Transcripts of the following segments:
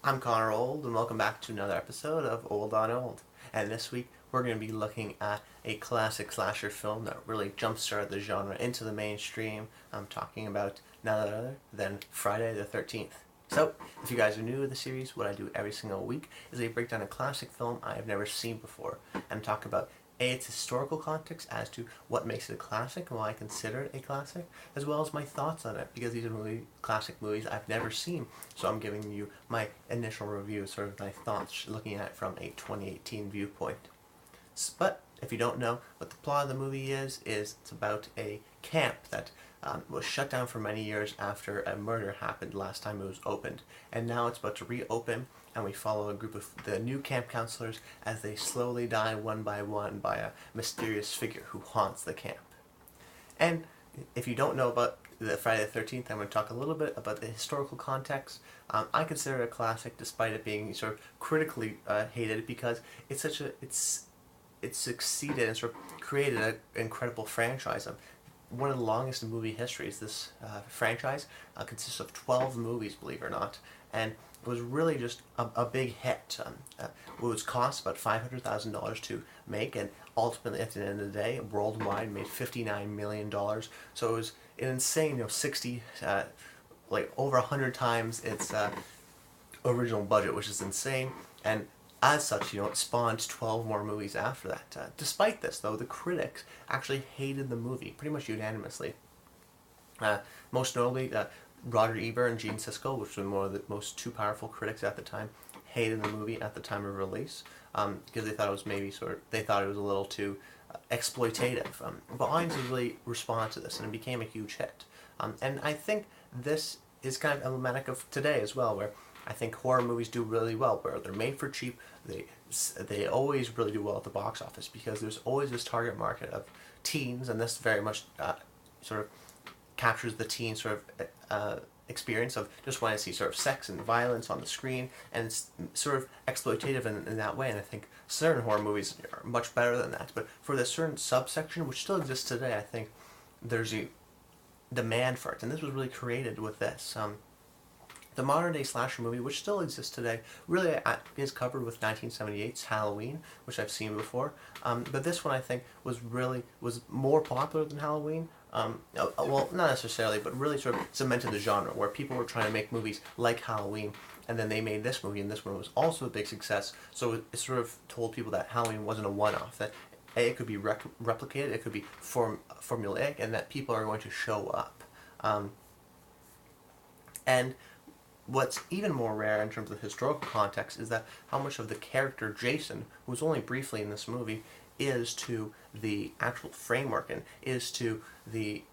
I'm Connor Old, and welcome back to another episode of Old on Old. And this week, we're going to be looking at a classic slasher film that really jump-started the genre into the mainstream. I'm talking about none other than Friday the 13th. So, if you guys are new to the series, what I do every single week is I break down a classic film I have never seen before and talk about its historical context as to what makes it a classic and why I consider it a classic, as well as my thoughts on it, because these are really classic movies I've never seen. So I'm giving you my initial review, sort of my thoughts, looking at it from a 2018 viewpoint. But if you don't know what the plot of the movie is it's about a camp that was shut down for many years after a murder happened last time it was opened. And now it's about to reopen, and we follow a group of the new camp counselors as they slowly die one by a mysterious figure who haunts the camp. And if you don't know about the Friday the 13th, I'm going to talk a little bit about the historical context. I consider it a classic, despite it being sort of critically hated, because it's succeeded and sort of created an incredible franchise. One of the longest in movie histories. This franchise consists of 12 movies, believe it or not, and it was really just a big hit. It was cost about $500,000 to make, and ultimately, at the end of the day, worldwide made $59 million. So it was an insane, 60, like over 100 times its original budget, which is insane. And as such, it spawned 12 more movies after that. Despite this, though, the critics actually hated the movie pretty much unanimously. Most notably, Roger Ebert and Gene Siskel, which were one of the most two powerful critics at the time, hated the movie at the time of release because they thought it was they thought it was a little too exploitative. But audiences really responded to this, and it became a huge hit. And I think this is kind of emblematic of today as well, where I think horror movies do really well, where they're made for cheap. They always really do well at the box office because there's always this target market of teens, and this very much sort of captures the teen sort of experience of just wanting to see sort of sex and violence on the screen, and it's sort of exploitative in that way. And I think certain horror movies are much better than that. But for this certain subsection, which still exists today, I think there's a demand for it, and this was really created with this. The modern day slasher movie, which still exists today, really is covered with 1978's Halloween, which I've seen before. But this one, I think, was more popular than Halloween. Well, not necessarily, but really sort of cemented the genre, where people were trying to make movies like Halloween, and then they made this movie, and this one was also a big success. So it sort of told people that Halloween wasn't a one-off, that it could be replicated, it could be formulaic, and that people are going to show up. And what's even more rare in terms of historical context is that how much of the character Jason, who's only briefly in this movie, is to the actual framework and is to the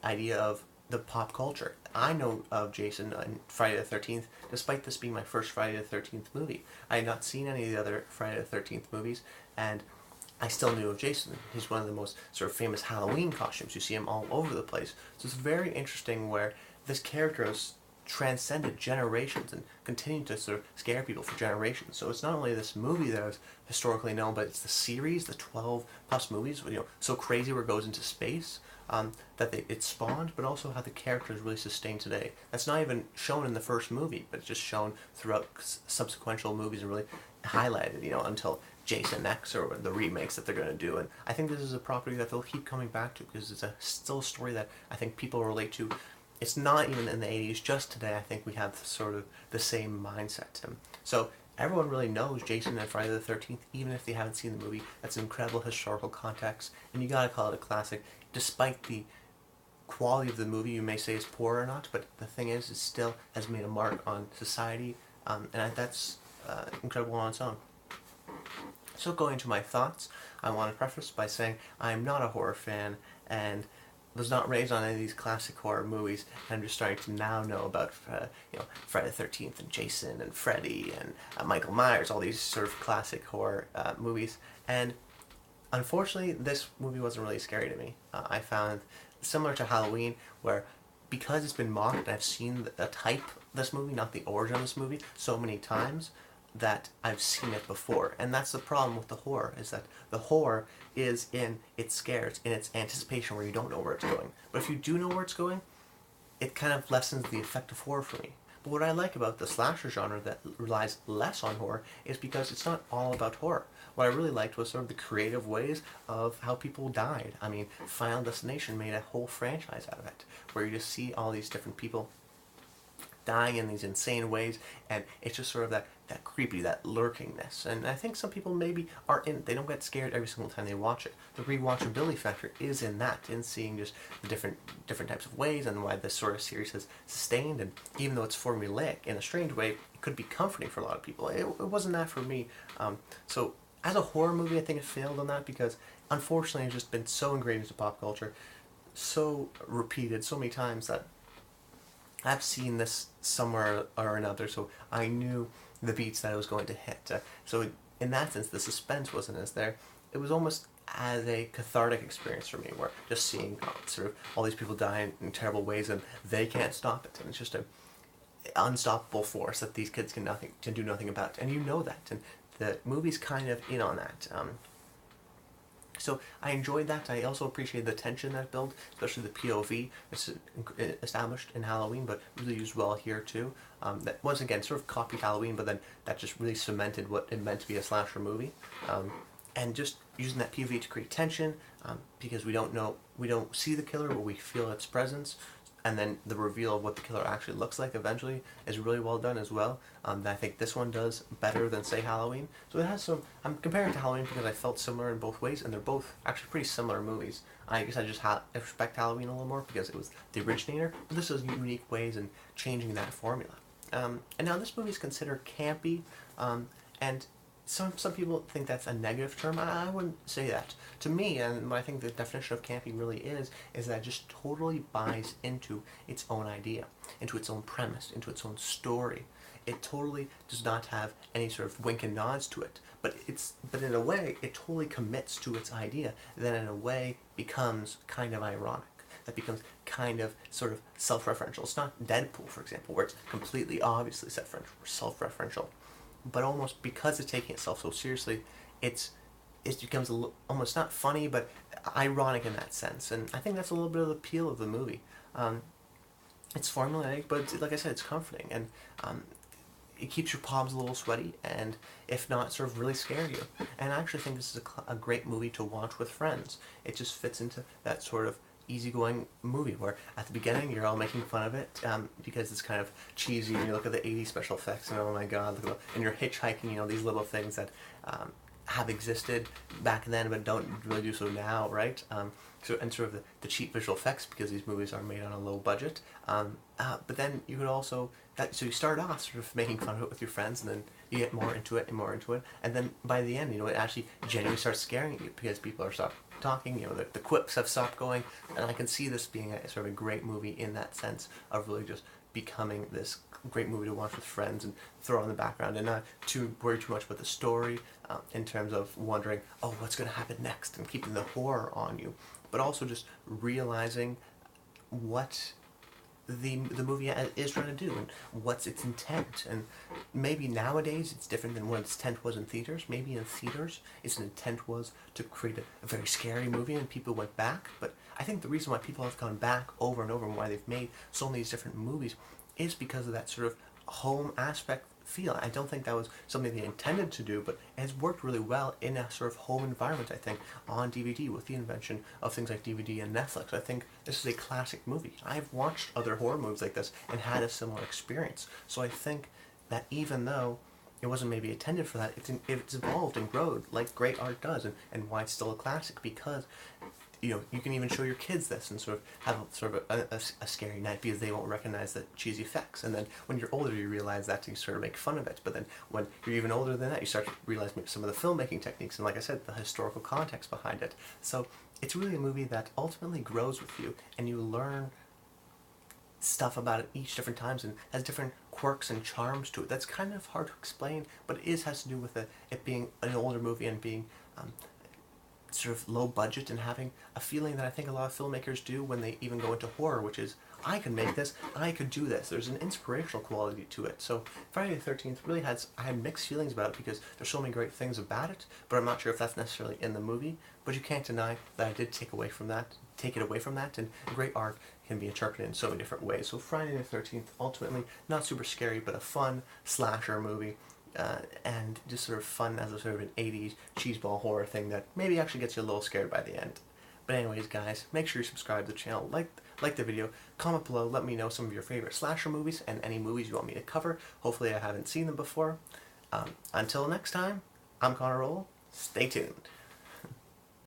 idea of the pop culture. I know of Jason in Friday the 13th, despite this being my first Friday the 13th movie. I had not seen any of the other Friday the 13th movies, and I still knew of Jason. He's one of the most sort of famous Halloween costumes. You see him all over the place. So it's very interesting where this character has transcended generations and continued to sort of scare people for generations. So it's not only this movie that is historically known, but it's the series, the 12 plus movies, so crazy where it goes into space, that it spawned, but also how the character is really sustained today. That's not even shown in the first movie, but it's just shown throughout subsequent movies and really highlighted, until Jason X or the remakes that they're going to do. And I think this is a property that they'll keep coming back to because it's still a story that I think people relate to. It's not even in the 80s, just today I think we have sort of the same mindset. So everyone really knows Jason and Friday the 13th, even if they haven't seen the movie. That's an incredible historical context, and you gotta call it a classic, despite the quality of the movie you may say is poor or not, but the thing is, it still has made a mark on society, and that's incredible on its own. So going to my thoughts, I want to preface by saying I'm not a horror fan, and was not raised on any of these classic horror movies, and I'm just starting to now know about Friday the 13th and Jason and Freddy and Michael Myers, all these sort of classic horror movies. And unfortunately, this movie wasn't really scary to me. I found similar to Halloween, where because it's been mocked and I've seen the type of this movie, not the origin of this movie, so many times, that I've seen it before. And that's the problem with the horror, is that the horror is in its scares, in its anticipation, where you don't know where it's going. But if you do know where it's going, it kind of lessens the effect of horror for me. But what I like about the slasher genre that relies less on horror is because it's not all about horror. What I really liked was sort of the creative ways of how people died. I mean, Final Destination made a whole franchise out of it, where you just see all these different people dying in these insane ways, and it's just sort of that creepy, that lurkingness. And I think some people maybe are in, they don't get scared every single time they watch it. The rewatchability factor is in that, in seeing just the different types of ways and why this sort of series has sustained. And even though it's formulaic in a strange way, it could be comforting for a lot of people. It wasn't that for me. So as a horror movie, I think it failed on that because unfortunately it's just been so ingrained into pop culture, so repeated so many times that I've seen this somewhere or another, so I knew the beats that I was going to hit. So in that sense, the suspense wasn't as there. It was almost as a cathartic experience for me, where just seeing sort of all these people die in terrible ways and they can't stop it, and it's just an unstoppable force that these kids can do nothing about, and you know that, and the movie's kind of in on that. So I enjoyed that. I also appreciated the tension that it built, especially the POV. It's established in Halloween, but really used well here too. That once again sort of copied Halloween, but then that just really cemented what it meant to be a slasher movie. And just using that POV to create tension, because we don't see the killer, but we feel its presence. And then the reveal of what the killer actually looks like eventually is really well done as well. I think this one does better than, say, Halloween. So it has some... I'm comparing it to Halloween because I felt similar in both ways, and they're both actually pretty similar movies. I guess I just respect Halloween a little more because it was the originator, but this is unique ways in changing that formula. And now this movie is considered campy, and some people think that's a negative term. I wouldn't say that. To me, and what I think the definition of campy really is that it just totally buys into its own idea, into its own premise, into its own story. It totally does not have any sort of wink and nods to it, but in a way, it totally commits to its idea, that in a way becomes kind of ironic. That becomes kind of sort of self-referential. It's not Deadpool, for example, where it's completely obviously self-referential. But almost because it's taking itself so seriously, it becomes almost not funny, but ironic in that sense. And I think that's a little bit of the appeal of the movie. It's formulaic, but like I said, it's comforting, and it keeps your palms a little sweaty, and if not, sort of really scare you. And I actually think this is a great movie to watch with friends. It just fits into that sort of easygoing movie where at the beginning you're all making fun of it because it's kind of cheesy, and you look at the 80s special effects and oh my god, and you're hitchhiking, these little things that have existed back then but don't really do so now, right? And sort of the cheap visual effects because these movies are made on a low budget. But then you could also, so you start off sort of making fun of it with your friends, and then you get more into it and more into it, and then by the end, it actually genuinely starts scaring you because people are stopped talking, the quips have stopped going, and I can see this being a sort of a great movie in that sense of really just becoming this great movie to watch with friends and throw on the background, and not to worry too much about the story in terms of wondering, oh, what's going to happen next, and keeping the horror on you, but also just realizing what the movie is trying to do and what's its intent. And maybe nowadays it's different than what its intent was in theaters. Maybe in theaters its intent was to create a very scary movie and people went back. But I think the reason why people have gone back over and over and why they've made so many these different movies is because of that sort of home aspect feel. I don't think that was something they intended to do, but it has worked really well in a sort of home environment, I think, on DVD with the invention of things like DVD and Netflix. I think this is a classic movie. I've watched other horror movies like this and had a similar experience. So I think that even though it wasn't maybe intended for that, it's evolved and grown like great art does, and why it's still a classic, because you can even show your kids this and sort of have a scary night because they won't recognize the cheesy effects. And then when you're older, you realize that and you sort of make fun of it. But then when you're even older than that, you start to realize maybe some of the filmmaking techniques and, like I said, the historical context behind it. So it's really a movie that ultimately grows with you, and you learn stuff about it each different times and has different quirks and charms to it. That's kind of hard to explain, but it has to do with it being an older movie and being sort of low budget and having a feeling that I think a lot of filmmakers do when they even go into horror, which is, I could make this, I could do this. There's an inspirational quality to it. So Friday the 13th really I had mixed feelings about it because there's so many great things about it, but I'm not sure if that's necessarily in the movie. But you can't deny that I did take it away from that, and great art can be interpreted in so many different ways. So Friday the 13th, ultimately, not super scary, but a fun slasher movie. And just sort of fun as a sort of an 80s cheeseball horror thing that maybe actually gets you a little scared by the end. But anyways, guys, make sure you subscribe to the channel, like the video, comment below, let me know some of your favorite slasher movies and any movies you want me to cover. Hopefully I haven't seen them before. Until next time, I'm Connor Roll. Stay tuned.